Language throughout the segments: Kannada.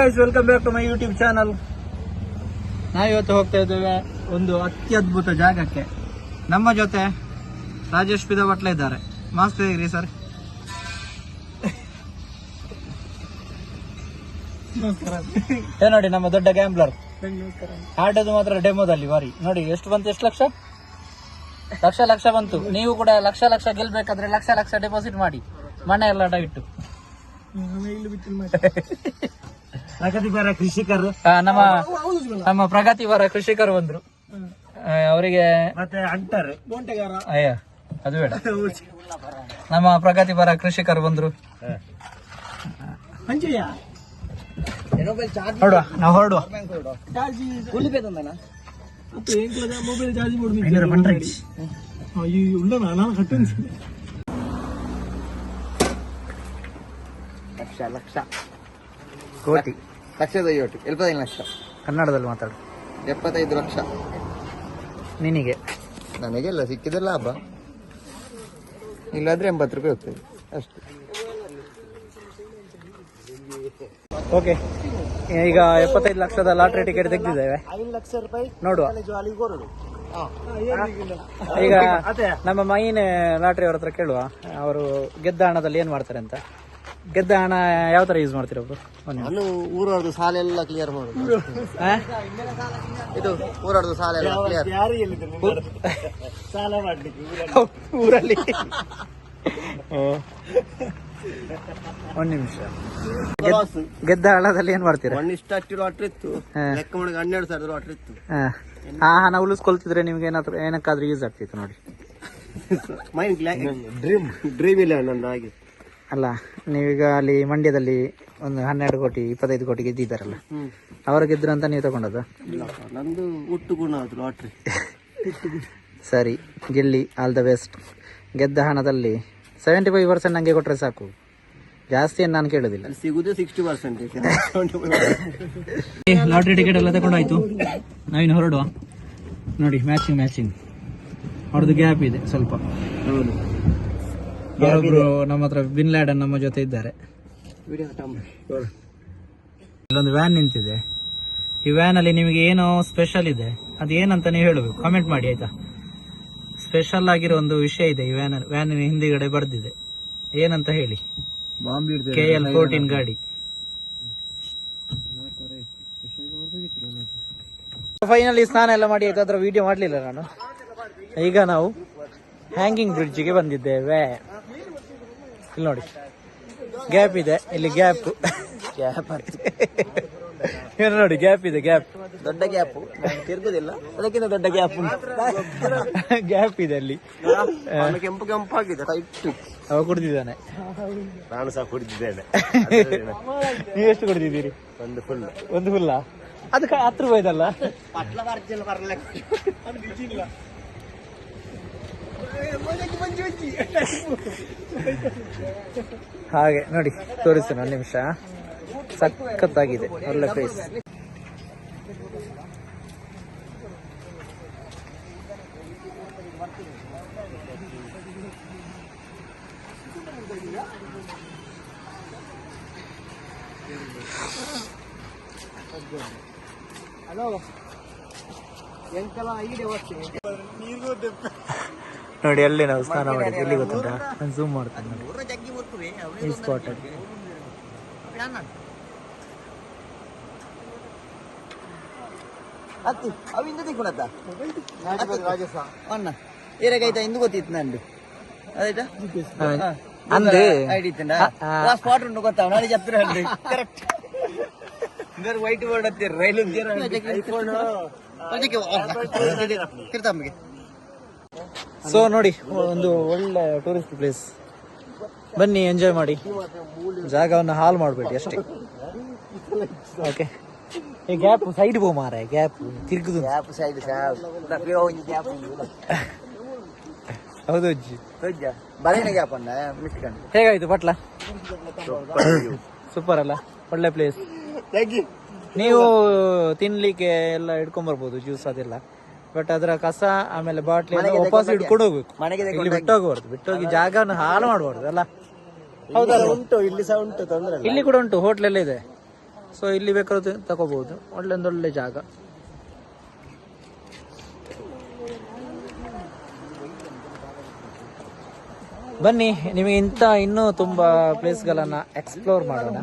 Guys, welcome back to my YouTube channel. ನಾವಿವತ್ತು ಹೋಗ್ತಾ ಇದ್ದೇವೆ ಒಂದು ಅತ್ಯದ್ಭುತ ಜಾಗಕ್ಕೆ. ನಮ್ಮ ಜೊತೆ ರಾಜೇಶ್ ಪಿದವಟ್ಲ ಇದ್ದಾರೆ. ಮಸ್ತ್ ಹೇಗ್ರಿ ಸರ್? ನೋಡಿ ನಮ್ಮ ದೊಡ್ಡ ಗ್ಯಾಂಬ್ಲರ್ ಆಟೋದು ಮಾತ್ರ ಡೆಮೋದಲ್ಲಿ ಬಾರಿ ನೋಡಿ. ಎಷ್ಟು ಬಂತು? ಎಷ್ಟು ಲಕ್ಷ ಲಕ್ಷ ಬಂತು. ನೀವು ಕೂಡ ಲಕ್ಷ ಗೆಲ್ಬೇಕಾದ್ರೆ ಲಕ್ಷ ಡೆಪಾಸಿಟ್ ಮಾಡಿ, ಮನೆ ಎಲ್ಲ ಇಟ್ಟು. ಪ್ರಗತಿಪರ ಕೃಷಿಕರು ನಮ್ಮ ಪ್ರಗತಿಪರ ಕೃಷಿಕರು ಬಂದ್ರು. ಅವರಿಗೆ ಮತ್ತೆ ಅಂಟರ್ ಅಯ್ಯ ಅದು ಬೇಡ. ನಮ್ಮ ಪ್ರಗತಿಪರ ಕೃಷಿಕರು ಬಂದ್ರು. ಹೊರಡುವ, ನಾವು ಹೊರಡುವ. ಮೊಬೈಲ್ ಚಾರ್ಜ್ ಲಕ್ಷ ಕೋಟಿ ಲಕ್ಷದ 75 ಲಕ್ಷ ಕನ್ನಡದಲ್ಲಿ ಮಾತಾಡು. 75 ಲಕ್ಷ ನಿನಗೆ. ನನಗೆಲ್ಲ ಸಿಕ್ಕಿದ ಲಾಭ. ಇಲ್ಲಾದ್ರೆ 80 ರೂಪಾಯಿ ಹೋಗ್ತದೆ ಅಷ್ಟು. ಓಕೆ, ಈಗ 75 ಲಕ್ಷದ ಲಾಟ್ರಿ ಟಿಕೆಟ್ ತೆಗೆದಿದ್ದೇವೆ. 5 ಲಕ್ಷ ರೂಪಾಯಿ ನೋಡುವ. ಈಗ ನಮ್ಮ ಮೈನ್ ಲಾಟ್ರಿ ಅವ್ರ ಹತ್ರ ಕೇಳುವ, ಅವರು ಗೆದ್ದ ಹಣದಲ್ಲಿ ಏನ್ ಮಾಡ್ತಾರೆ ಅಂತ. ಗೆದ್ದ ಹಣ ಯಾವ ತರ ಯೂಸ್ ಮಾಡ್ತೀರ ಒಬ್ರು? ನಾನು ಊರವ್ರದ್ದು ಸಾಲ ಎಲ್ಲ ಕ್ಲಿಯರ್ ಮಾಡುದು. ಇದು ಊರವ್ರದ್ದು ಸಾಲ ಎಲ್ಲ ಕ್ಲಿಯರ್. ಸಾಲ ಮಾಡ್ಲಿಕ್ಕೆ ಊರಲ್ಲಿ. ಒಂದ್ ನಿಮಿಷ. ಗೆದ್ದ ಹಣದಲ್ಲಿ ಏನ್ ಮಾಡ್ತೀರಾ? 1:10 ಲಾಟ್ರಿ ಇತ್ತು, ಲೆಕ್ಕ ಮಾಡಿ 12,000 ಲಾಟ್ರಿ ಇತ್ತು. ಆ ಹಣ ಉಳಿಸ್ಕೊಳ್ತಿದ್ರೆ ನಿಮ್ಗೆ ಏನಾದ್ರು ಏನಕ್ಕಾದ್ರೂ ಯೂಸ್ ಆಗ್ತಿತ್ತು ನೋಡಿ. ಡ್ರೀಮ್ ಇಲ್ಲ ನಂದು ಹಾಗೆ ಅಲ್ಲ. ನೀವೀಗ ಅಲ್ಲಿ ಮಂಡ್ಯದಲ್ಲಿ ಒಂದು 12 ಕೋಟಿ 25 ಕೋಟಿ ಗೆದ್ದಿದ್ದಾರಲ್ಲ, ಅವರು ಗೆದ್ರು ಅಂತ ನೀವು ತಗೊಂಡದ? ನಂದು ಒಟ್ಟು ಗುಣ ಅದು ಲಾಟ್ರಿ. ಸರಿ, ಗೆಲ್ಲಿ, ಆಲ್ ದ ಬೆಸ್ಟ್. ಗೆದ್ದ ಹಣದಲ್ಲಿ 75% ನಂಗೆ ಕೊಟ್ರೆ ಸಾಕು, ಜಾಸ್ತಿ ಏನು ನಾನು ಕೇಳೋದಿಲ್ಲ. ಸಿಗುದೇ 60%. ಲಾಟ್ರಿ ಟಿಕೆಟ್ ಎಲ್ಲ ತಗೊಂಡಾಯ್ತು, ನಾವಿನ್ನು ಹೊರಡುವ. ನೋಡಿ ಮ್ಯಾಚಿಂಗ್ ಅವ್ರದ್ದು ಗ್ಯಾಪ್ ಇದೆ ಸ್ವಲ್ಪ. ಯಾರೊಬ್ರು ನಮ್ಮ ಹತ್ರ ಬಿನ್ ಲ್ಯಾಡನ್ ನಮ್ಮ ಜೊತೆ ಇದ್ದಾರೆ. ಇಲ್ಲೊಂದು ವ್ಯಾನ್ ನಿಂತಿದೆ. ಈ ವ್ಯಾನ್ ಅಲ್ಲಿ ನಿಮಗೆ ಏನೋ ಸ್ಪೆಷಲ್ ಇದೆ, ಅದು ಏನಂತ ನೀವು ಹೇಳಬೇಕು, ಕಾಮೆಂಟ್ ಮಾಡಿ ಆಯ್ತಾ. ಸ್ಪೆಷಲ್ ಆಗಿರೋ ಒಂದು ವಿಷಯ ಇದೆ ಈ ವ್ಯಾನಿನ ಹಿಂದಿಗಡೆ ಬರ್ದಿದೆ, ಏನಂತ ಹೇಳಿ. KL14 ಗಾಡಿ. ಫೈನಲಿ ಸ್ನಾನ ಎಲ್ಲ ಮಾಡಿ ಆಯ್ತು, ಅದರ ವಿಡಿಯೋ ಮಾಡಲಿಲ್ಲ ನಾನು. ಈಗ ನಾವು ಹ್ಯಾಂಗಿಂಗ್ ಬ್ರಿಡ್ಜ್ಗೆ ಬಂದಿದ್ದೇವೆ. ಇಲ್ಲಿ ನೋಡಿ ಗ್ಯಾಪ್ ಇದೆ, ಇಲ್ಲಿ ಗ್ಯಾಪ್ ನೋಡಿ, ಗ್ಯಾಪ್ ಇದೆ, ಗ್ಯಾಪ್, ದೊಡ್ಡ ಗ್ಯಾಪ್ ತಿರುಗುದಿಲ್ಲ, ಅದಕ್ಕಿಂತ ದೊಡ್ಡ ಗ್ಯಾಪ್ ಗ್ಯಾಪ್ ಇದೆ ಅಲ್ಲಿ. ಕೆಂಪು ಆಗಿದೆ. ಅವ ಕುಡಿದಿದ್ದಾನೆ, ನಾನು ಸಹ ಕುಡಿದಿದ್ದೇನೆ. ನೀವೆಷ್ಟು ಕುಡಿದಿದ್ದೀರಿ? ಒಂದು ಫುಲ್ಲ. ಅದಕ್ಕೆ 10 ರೂಪಾಯಿದಲ್ಲ. ಹಾಗೆ ನೋಡಿ, ತೋರಿಸ್ತೇನೆ ಒಂದು ನಿಮಿಷ. ಸಖತ್ತಾಗಿದೆ, ಒಳ್ಳೆ ಫೇಸ್. ನೋಡಿ ಅಲ್ಲಿ ನಾವು ಸ್ನಾನ ಮಾಡಿದ್ವಿ. ಎಲ್ಲಿ ಗೊತ್ತುಂಟಾ? ನಾನು ಝೂಮ್ ಮಾಡ್ತೇನೆ ನೋಡಿ, ಈ ಸ್ಪಾಟ್ ಅಲ್ಲಿ. ಅವಿಂದ ತಿಕ್ಕೊಳತ್ತ ಅಣ್ಣ ಏರಾಗೈತಾ ಇಂದು ಗೊತ್ತಿತ್ತು ನಂದು ಅದಾಯ್ತಾ ಅಂದ್ರೆ ಐಡಿ ಸ್ಪಾಟ್ ಉಂಟು ಗೊತ್ತಾವ ನಾಳೆ ಹತ್ತಿರ ಕರೆಕ್ಟ್. ವೈಟ್ ಬೋರ್ಡ್ ಹತ್ತಿರ ರೈಲು ಕಿರ್ತಮ್ಮಗೆ. ಸೊ ನೋಡಿ, ಒಂದು ಒಳ್ಳೆ ಟೂರಿಸ್ಟ್ ಪ್ಲೇಸ್, ಬನ್ನಿ ಎಂಜಾಯ್ ಮಾಡಿ. ಜಾಗವನ್ನು ಹಾಳು ಮಾಡಬೇಡಿ ಅಷ್ಟೇ. ಓಕೆ, ಈ ಗ್ಯಾಪ್ ಸೈಡ್ ಬೋ ಮಾರ, ಗ್ಯಾಪ್ ತಿರುಗುದು. ಹೌದು ಅಜ್ಜಿ, ಬರೇನ ಗ್ಯಾಪ್ ಅನ್ನ ಮಿಸ್ಕೊಂಡು. ಹೇಗಾಯ್ತು ಪಟ್ಲ? ಸೂಪರ್ ಅಲ್ಲ, ಒಳ್ಳೆ ಪ್ಲೇಸ್. ನೀವು ತಿನ್ಲಿಕ್ಕೆ ಎಲ್ಲ ಇಟ್ಕೊಂಡ್ ಬರ್ಬೋದು, ಜ್ಯೂಸ್ ಅದೆಲ್ಲ. ಬಟ್ ಅದರ ಕಸ ಆಮೇಲೆ ಬಾಟ್ಲಿ ವಾಪಸ್ ಇಟ್ಕೊಂಡು ಹೋಗ್ಬೇಕು, ಇಲ್ಲಿ ಬಿಟ್ಟೋಗ್ಬಾರ್ದು. ಬಿಟ್ಟೋಗಿ ಜಾಗವನ್ನು ಹಾಳು ಮಾಡಬಾರ್ದು ಅಲ್ಲ. ಹೌದಲ್ಲ? ಉಂಟು, ಇಲ್ಲಿ ಸಹ ಉಂಟು, ತೊಂದ್ರೆ ಇಲ್ಲಿ ಕೂಡ ಉಂಟು, ಹೋಟ್ಲೆಲ್ಲ ಇದೆ. ಸೊ ಇಲ್ಲಿ ಬೇಕಾದ್ರೂ ತಗೋಬಹುದು. ಒಳ್ಳೆ ಜಾಗ. ಬನ್ನಿ, ನಿಮಗೆ ಇನ್ನೂ ತುಂಬಾ ಪ್ಲೇಸ್ಗಳನ್ನ ಎಕ್ಸ್ಪ್ಲೋರ್ ಮಾಡೋಣ.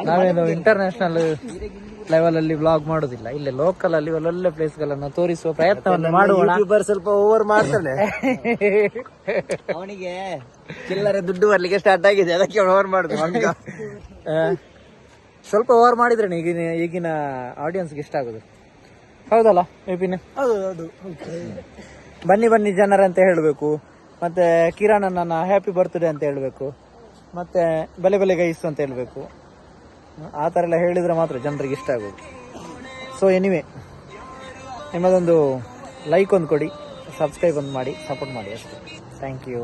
ನಾವೇನು ಇಂಟರ್ನ್ಯಾಷನಲ್ ಲೆವೆಲ್ ಅಲ್ಲಿ ವ್ಲಾಗ್ ಮಾಡೋದಿಲ್ಲ, ಇಲ್ಲೇ ಲೋಕಲ್ ಅಲ್ಲಿ ಒಳ್ಳೊಳ್ಳೆ ಪ್ಲೇಸ್ ಗಳನ್ನ ತೋರಿಸುವ ಪ್ರಯತ್ನವನ್ನು ಮಾಡೋಣ. ಸ್ವಲ್ಪ ಓವರ್ ಮಾಡ್ತಾನೆ, ಅವನಿಗೆ ಚಿಲ್ಲರೆ ದುಡ್ಡು ಬರ್ಲಿಕ್ಕೆ ಸ್ಟಾರ್ಟ್ ಆಗಿದೆ, ಅದಕ್ಕೆ ಓವರ್ ಮಾಡುದು. ಸ್ವಲ್ಪ ಓವರ್ ಮಾಡಿದ್ರೆ ಈಗಿನ ಆಡಿಯನ್ಸ್ಗೆ ಇಷ್ಟ ಆಗುದು, ಹೌದಲ್ಲ ವಿಪಿನ್? ಬನ್ನಿ ಜನರಂತ ಹೇಳಬೇಕು, ಮತ್ತೆ ಕಿರಣ್ ನನ್ನ ಹ್ಯಾಪಿ ಬರ್ತ್ಡೇ ಅಂತ ಹೇಳಬೇಕು, ಮತ್ತೆ ಬೆಲೆ ಗೈಸ್ ಅಂತ ಹೇಳಬೇಕು. ಆ ಥರ ಎಲ್ಲ ಹೇಳಿದ್ರೆ ಮಾತ್ರ ಜನರಿಗೆ ಇಷ್ಟ ಆಗೋದು. ಸೊ ಎನಿವೆ, ನಿಮ್ಮದೊಂದು ಲೈಕ್ ಒಂದು ಕೊಡಿ, ಸಬ್ಸ್ಕ್ರೈಬ್ ಒಂದು ಮಾಡಿ, ಸಪೋರ್ಟ್ ಮಾಡಿ ಅಷ್ಟೇ. Thank you.